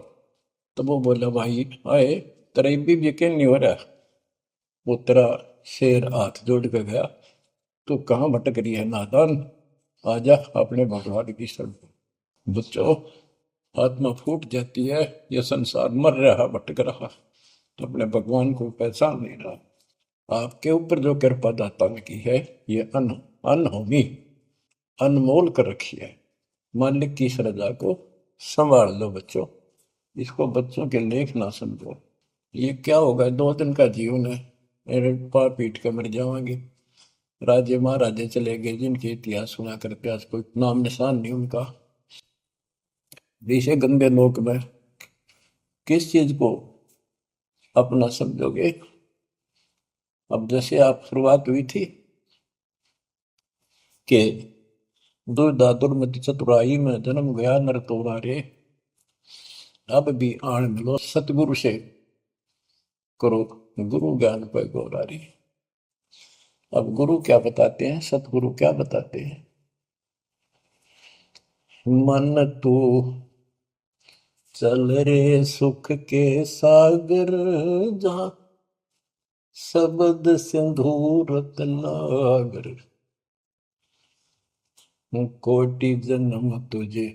तो वो बोला, भाई आए, तेरा भी यकीन नहीं हो रहा? वो तेरा शेर हाथ जोड़ के गया, तू कहाँ भटक रही है नादान, आजा अपने भगवान की शरण। बच्चों, आत्मा फूट जाती है, यह संसार मर रहा, भटक रहा, तो अपने भगवान को पहचान नहीं रहा। आपके ऊपर जो कृपा दाता ने की है, ये अनहोनी, अनमोल कर रखी है। मालिक की श्रद्धा को संभाल लो बच्चों, इसको बच्चों के लेख ना समझो। ये क्या होगा, 2 दिन का जीवन है, मेरे पा पीट के मर जाओगे। राजे महाराजे चले गए, जिनके इतिहास सुना करके आज कोई नाम निशान नहीं उनका। इसे गंदे लोक में किस चीज को अपना समझोगे? अब जैसे आप शुरुआत हुई थी कि दुर्दादुर मति चतुराई में जन्म गया नर तोरा रे, अब भी आण मिलो सतगुरु से, करो गुरु ज्ञान पे गौरारी। अब गुरु क्या बताते हैं, सतगुरु क्या बताते हैं? मन तू चल रे सुख के सागर, जहाँ शब्द सिंधु रत्नागर, कोटि जन्म तुझे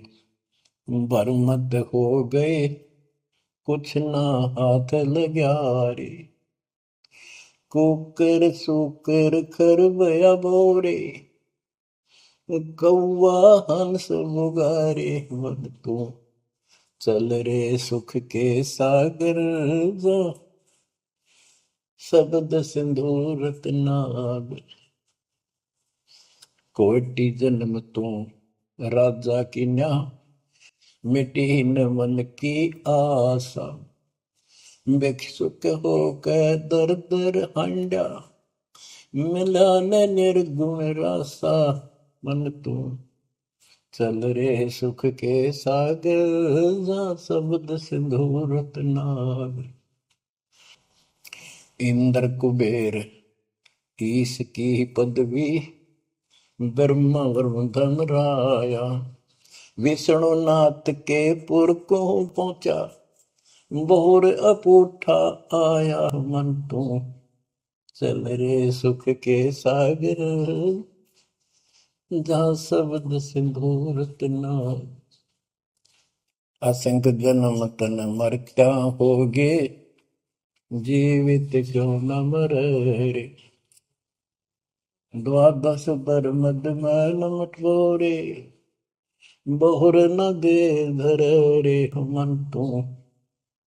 बरमत हो गए, कुछ ना हाथ लग्या रे। कुकर सुकर खरबया बोरे, कौवा हंस मुगारे। मन तू चल रे सुख के सागर, जा शब्द सिंधु रत्नागर। कोटि जन्म तू राजा की न्या, मिटी न मन की आशा। भिक्षुक होकर दर दर हंडा, मिला न निर्गुण रासा। मन तू चल रे सुख के सागर, जा शब्द सिंधु रत्नागर। इंद्र कुबेर ईश की पदवी, ब्रह्मा वरुण धन राया। विष्णु नाथ के पुर को पहुंचा, बोर अपूठा आया। मन तू चल रे सुख के सागर, जहाँ शब्द सिंधु रत्नागर। असंख्य जन्म तन मर क्या होगे, जीवित क्यों न मरे। द्वादश बर मद मैल मटोरे, बहुर न दे धर रे। मन तू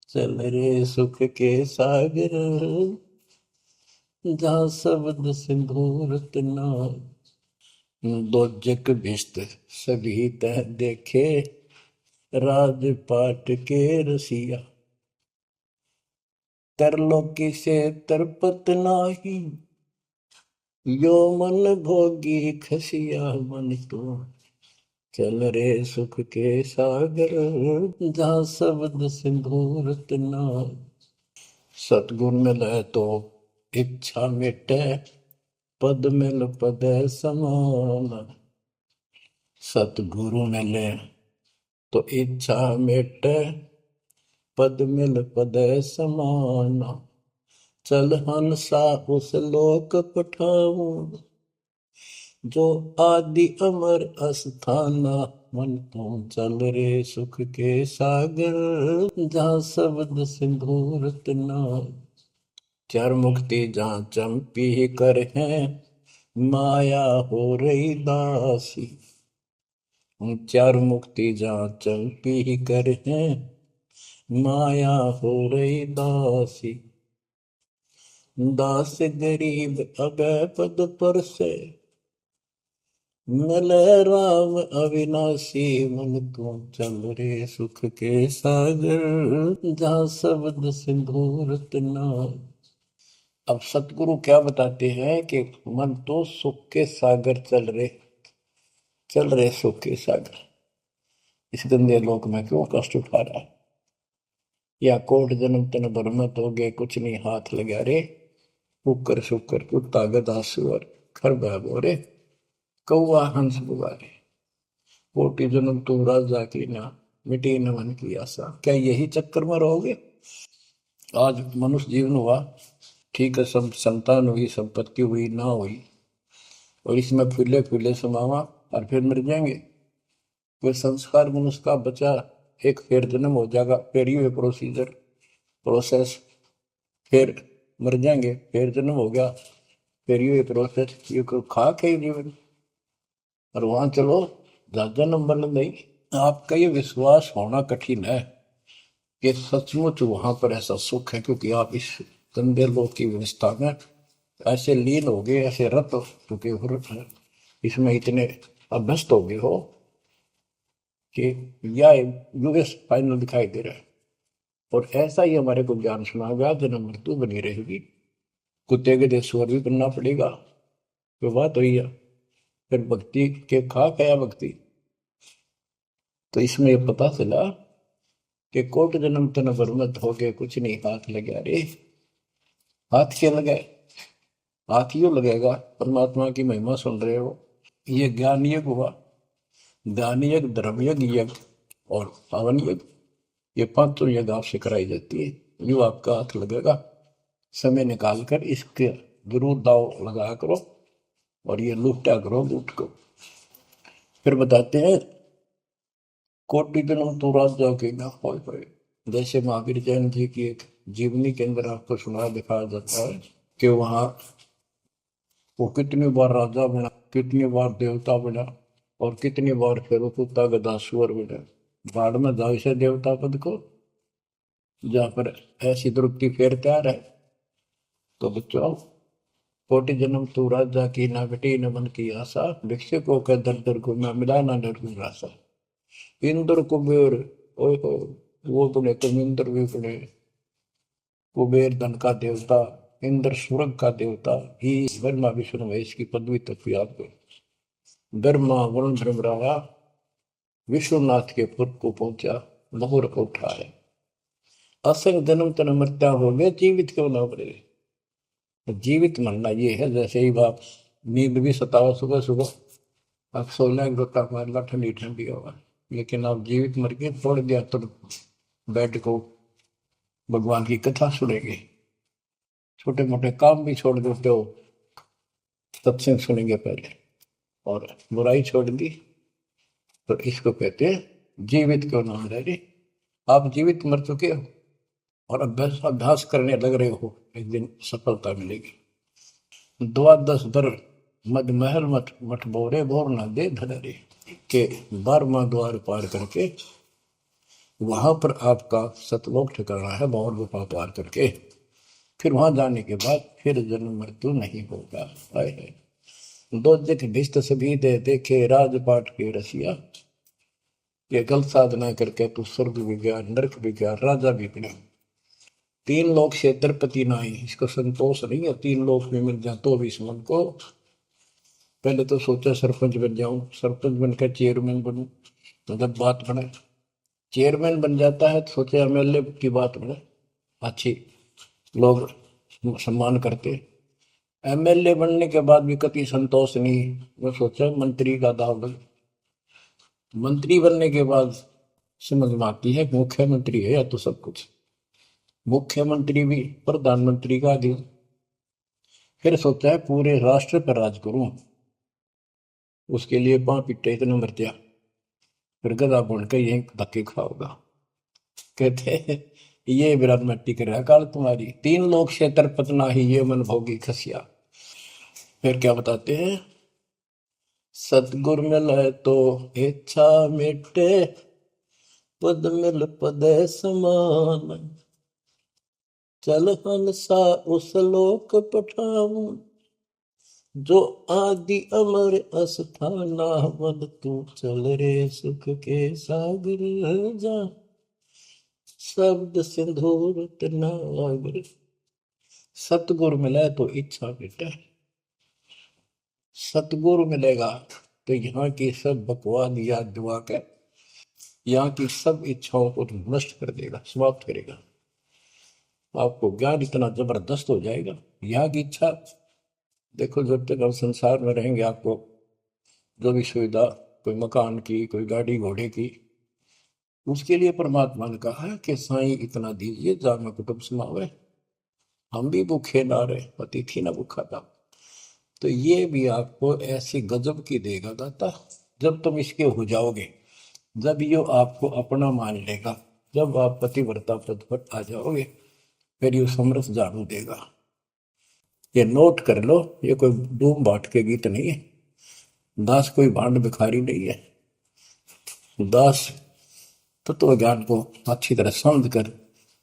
चल रे सुख के सागर, जहाँ शब्द सिंधु रत्नागर। दोजक भिष्ट सभी तह देखे, राजपाट के रसिया। तरलोकी से तरपत नाही, यो मन भोगी खसिया। मन तो चल रे सुख के सागर, जहाँ शब्द सिंधु रत्नागर। सतगुर मिले तो इच्छा मिटे, पद मिल पद समान। सतगुरु मिले तो इच्छा मिटे, पद मिल पद समान। चल हंसा उस लोक पठाऊं, जो आदि अमर अस्थाना। मन तू चल रे सुख के सागर, जहाँ शब्द सिंधु रत्नागर। चार मुक्ति जहाँ चंपी कर है, माया हो रही दासी। चार मुक्ति जहाँ चंपी कर है, माया हो रही दासी। दास गरीब अगय पद पर से, मिले राम अविनाशी। मन तू चल रे सुख के सागर, जहाँ शब्द सिंधु रत्नागर। अब सतगुरु क्या बताते हैं कि मन तो सुख के सागर चल रहे सुख के सागर। इस गंदे लोक में क्यों कष्ट उठा रहा है, या कोट जन्म तन बरमत हो गए, कुछ नहीं हाथ लगा रे। कुकर शुकर कुत्ता गधा सुअर खरबा बोरे, कौआ हंस बुआरे। कोटि जन्म तू राजा की ना, मिटी न मन की आशा। क्या यही चक्कर में रहोगे? आज मनुष्य जीवन हुआ, ठीक है, सब संतान हुई, संपत्ति हुई ना हुई, और इसमें फूले फूले समावा और फिर मर जाएंगे। कोई संस्कार मनुष्य का बचा, एक फिर जन्म हो जाएगा, फिर ये प्रोसीजर प्रोसेस, फिर मर जाएंगे, फिर जन्म हो गया, फिर ये प्रोसेस। ये कोई खाक है जीवन? और वहां चलो ज्यादा नंबर नहीं। आपका ये विश्वास होना कठिन है कि सचमुच वहां पर ऐसा सुख है, क्योंकि आप इस गंदे लोक की व्यवस्था में ऐसे लीन हो गए, ऐसे रत हो चुके हो, इसमें इतने अभ्यस्त हो गए हो कि यह यूएस फाइनल दिखाई दे रहा है। और ऐसा ही हमारे को ज्ञान सुना गया, जन्म मृत्यु बनी रहेगी, कुत्ते के देश स्वर भी बनना पड़ेगा। तो बात हुई है, फिर भक्ति के खा गया भक्ति। तो इसमें यह पता चला कि कोट जन्म तन बरमत हो गए, कुछ नहीं हाथ लगे रे। हाथ क्या लगे? हाथ यूं लगेगा, परमात्मा की महिमा सुन रहे हो, ये ज्ञान यज्ञ हुआ, दान यज्ञ, धर्म यज्ञ, यज्ञ और पावन यज्ञ, ये पांचों यज्ञ आपसे कराई जाती है। यूं आपका हाथ लगेगा, समय निकाल कर इसके जरूर दाव लगाया करो और ये लूटा करो लूट को। फिर बताते हैं कोटि जन्म तू राजा के ना होए होए। जैसे महावीर जैन जी की एक जीवनी के अंदर आपको सुना दिखाया जाता है कि वहां वो कितनी बार राजा बना, कितनी बार देवता बना और कितनी बार फिर वो कुत्ता गधा सुअर बना। बाढ़ में जाओ इसे देवता पद को, जहां पर ऐसी द्रुपति फेर तैयार है। तो बच्चों कोटि जन्म तू राजा की ना बेटी न मन की आशा, भिक्षुकों के दर दर को मैं मिला ना डर रासा। इंद्र कुबेर, ओए हो, वो बने तुम इंद्र भी बने। कुबेर धन का देवता, इंद्र स्वर्ग का देवता ही ब्रह्मा विष्णु महेश की पदवी तक याद कर। ब्रह्मा वरुण भ्रमरावा विश्वनाथ के पुर को पहुंचा, बहुर को उठाया। असंग जन्म तन मृत्या हो गए, जीवित क्यों ना बने। जीवित मरना ये है जैसे ही बाप नींद भी सताओ सुबह सुबह आप सो लें गोता मार ला ठंडी ठंडी हवा, लेकिन आप जीवित मर के छोड़ दिया तो बेड को भगवान की कथा सुनेंगे, छोटे मोटे काम भी छोड़ देते हो, सत्संग सुनेंगे पहले, और बुराई छोड़ दी तो इसको कहते हैं जीवित क्यों ना रह रहे। आप जीवित मर चुके हो और अभ्यास अभ्यास करने लग रहे हो, एक दिन सफलता मिलेगी। द्वादश दर मद महल मठ मठ बोरे बोर न दे धरे के 12वां द्वार पार करके वहां पर आपका सतलोक ठिकाना है, बहुत गुफा पार करके फिर वहां जाने के बाद फिर जन्म मृत्यु नहीं होगा। है दो दिख भिष्ट सभी दे देखे राजपाट के रसिया, ये गलत साधना करके तू स्वर्ग भी गया नरक भी गया राजा भी बना। 3 लोक से द्रपति नाई, इसको संतोष नहीं है 3 लोक में मिल जाए तो भी इस मन को। पहले तो सोचा सरपंच बन जाऊं, सरपंच बनकर चेयरमैन बनूं, तो जब बात बने चेयरमैन बन जाता है तो सोचे एमएलए की बात बने, अच्छी लोग सम्मान करते। एमएलए बनने के बाद भी कभी संतोष नहीं, मैं सोचा मंत्री का दाव लग। मंत्री बनने के बाद समझ में आती है मुख्यमंत्री है या तो सब कुछ, मुख्यमंत्री भी प्रधानमंत्री का आगे। फिर सोचा है पूरे राष्ट्र पर राज करूं, उसके लिए पांव पिट्टे इतने मर दिया, फिर गधा बन के यही धक्के खाओगा। कहते हैं ये विराट मट्टी कर रहा काल तुम्हारी, 3 लोग से तरपतना ही ये मन भोगी खसिया। फिर क्या बताते हैं, सतगुर मिले तो इच्छा मिटे, पद मिल पद समान, चल हंसा उस लोक पठाऊं, जो आदि अमर अस्थाना, मन तू चल रे सुख के सागर जा, शब्द सिंधुर नागर। सतगुरु मिले तो इच्छा मिटे, सतगुरु मिलेगा तो यहाँ की सब बकवाद याद दुआ के यहाँ की सब इच्छाओं को नष्ट कर देगा, समाप्त करेगा। आपको ज्ञान इतना जबरदस्त हो जाएगा। यहाँ की इच्छा देखो, जब तक हम संसार में रहेंगे आपको जो भी सुविधा, कोई मकान की कोई गाड़ी घोड़े की, उसके लिए परमात्मा ने कहा है कि साईं इतना दीजिए जा में कुटुंब समावे, हम भी भूखे ना रहे, अतिथि ना भूखा था। तो ये भी आपको ऐसी गजब की देगा दाता, जब तुम इसके हो जाओगे, जब ये आपको अपना मान लेगा, जब आप पतिव्रता पद पर आ जाओगे, फिर ये समरस झाड़ू देगा। ये नोट कर लो, ये कोई डूम बाट के गीत नहीं है, दास कोई भांड भिखारी नहीं है। दास तत्व ज्ञान को अच्छी तरह समझ कर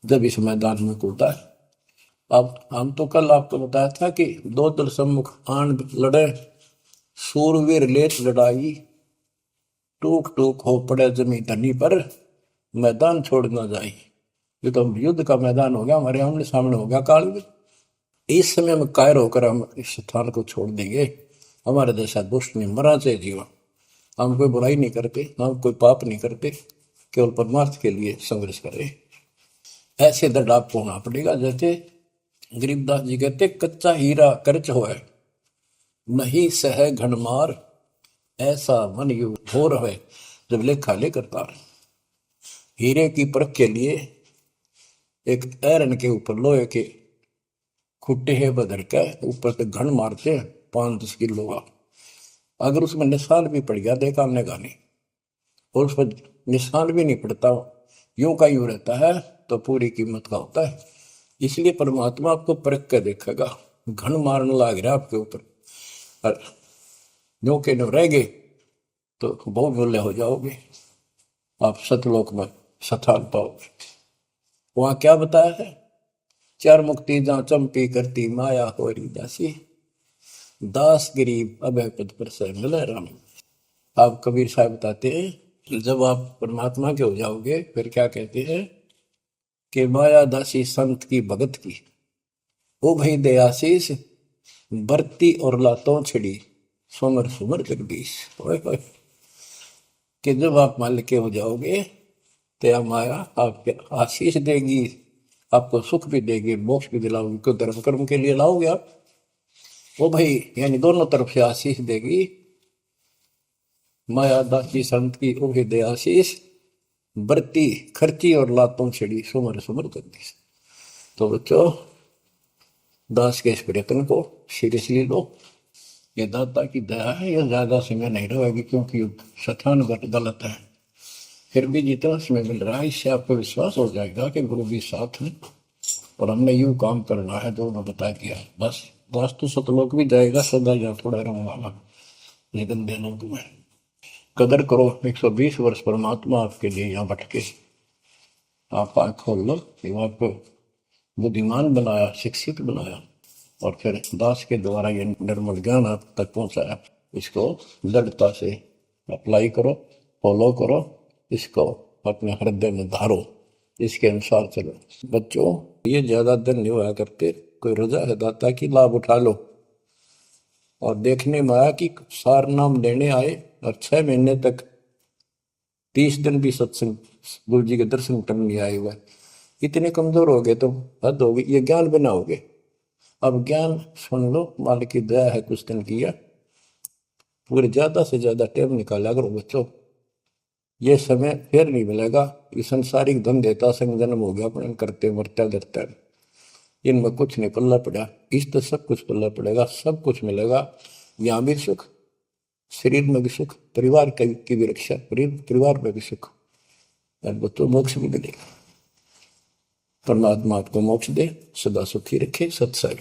जब इस मैदान में कूदा है। अब हम तो कल आपको बताया था कि 2 दल सम्मुख आन लड़े, सूरवीर लेत लड़ाई, टूक टूक हो पड़े जमी धनी पर, मैदान छोड़ ना जाए। ये तो युद्ध का मैदान हो गया, हमारे आमने सामने हो गया काल में। इस समय में कायर होकर हम इस स्थान को छोड़ देंगे। हमारे जैसा दुष्ट नहीं मरा चाहे जीवन, हम कोई बुराई नहीं करते, हम कोई पाप नहीं करते, केवल परमार्थ के लिए संघर्ष करें। ऐसे दृढ़ आपको होना पड़ेगा। जैसे गरीबदास जी कहते, कच्चा हीरा करच होए, नहीं सह घनमार, ऐसा मन यू घोर है जब लेखा ले करता। हीरे की परख के लिए एक ऐरन के ऊपर लोहे के खुट्टे है बदर के ऊपर से घन मारते हैं 5-10 किलो का। अगर उसमें निशान भी पड़ गया देखा हमने का नहीं, और उस पर निशान भी नहीं पड़ता, यूं का यूं रहता है, तो पूरी कीमत का होता है। इसलिए परमात्मा आपको परख कर देखेगा। घन मारने लग रहा है आपके ऊपर, और यूं के नो रह गए तो बहुत बोले हो जाओगे, आप सतलोक में स्थान पाओगे। वहां क्या बताया है, चार मुक्ति जहां चंपी करती माया हो रही दासी, दास गरीब अभय पद पर से मिले राम। आप कबीर साहब बताते हैं जब आप परमात्मा के हो जाओगे फिर क्या कहते हैं कि माया दासी संत की भगत की, ओ भाई दयाशीष बरती और लातों छिड़ी, सुमर सुमर जगदीश। ओए होए, कि जब आप मान के हो जाओगे तो माया आपको आशीष देगी, आपको सुख भी देगी, मोक्ष भी दिलाओगी। क्यों धर्म कर्म के लिए लाओगे आप, वो भाई यानी दोनों तरफ से आशीष देगी। माया दासी संत की ओ दे आशीष बरती खर्ची और लातों छिड़ी, सुमर सुमर जगदीश। तो बच्चों दास के इस प्रयत्न को सीरियसली लो, ये दाता की दया है, ये ज्यादा समय नहीं रहेगी क्योंकि स्थान गलत है। फिर भी जितना समय मिल रहा है इससे आपको विश्वास हो जाएगा कि गुरु भी साथ है और हमने यूं काम करना है जो उन्होंने बता दिया। बस वास्तु सतलोक भी जाएगा सदा या थोड़ा रहूंगा, लेकिन दिनों में कदर करो। 120 वर्ष परमात्मा आपके लिए यहाँ भटके, आप आँख खोल लो, आपको बुद्धिमान बनाया, शिक्षित बनाया, और फिर दास के द्वारा ये निर्मल ज्ञान आप तक पहुंचाया। इसको दृढ़ता से अप्लाई करो, फॉलो करो, इसको अपने हृदय में धारो, इसके अनुसार चलो। बच्चों ये ज्यादा दिन नहीं हुआ करते, कोई रजा है दाता की लाभ उठा लो। और देखने में आया कि सार नाम लेने आए और 6 महीने तक 30 दिन भी सत्संग गुरु जी के दर्शन करने नहीं आए हुए, इतने कमजोर हो गए, तो हद होगी। ये ज्ञान बनाओगे, अब ज्ञान सुन लो, मालिक की दया है कुछ दिन किया, पूरे ज्यादा से ज्यादा टाइम निकाला करो बच्चों। ये समय फिर नहीं मिलेगा, ये संसारिक धंधेता संग जन्म हो गया अपने करते मरता डरता, इनमें कुछ नहीं पल्ला पड़ा, इस तो सब कुछ पल्ला पड़ेगा, सब कुछ मिलेगा। यहाँ भी सुख, शरीर में भी सुख, परिवार की भी रक्षा, परिवार में भी सुख, और बच्चों मोक्ष भी मिलेगा। परमात्मा आपको मोक्ष दे, सदा सुखी रखे। सत्संग।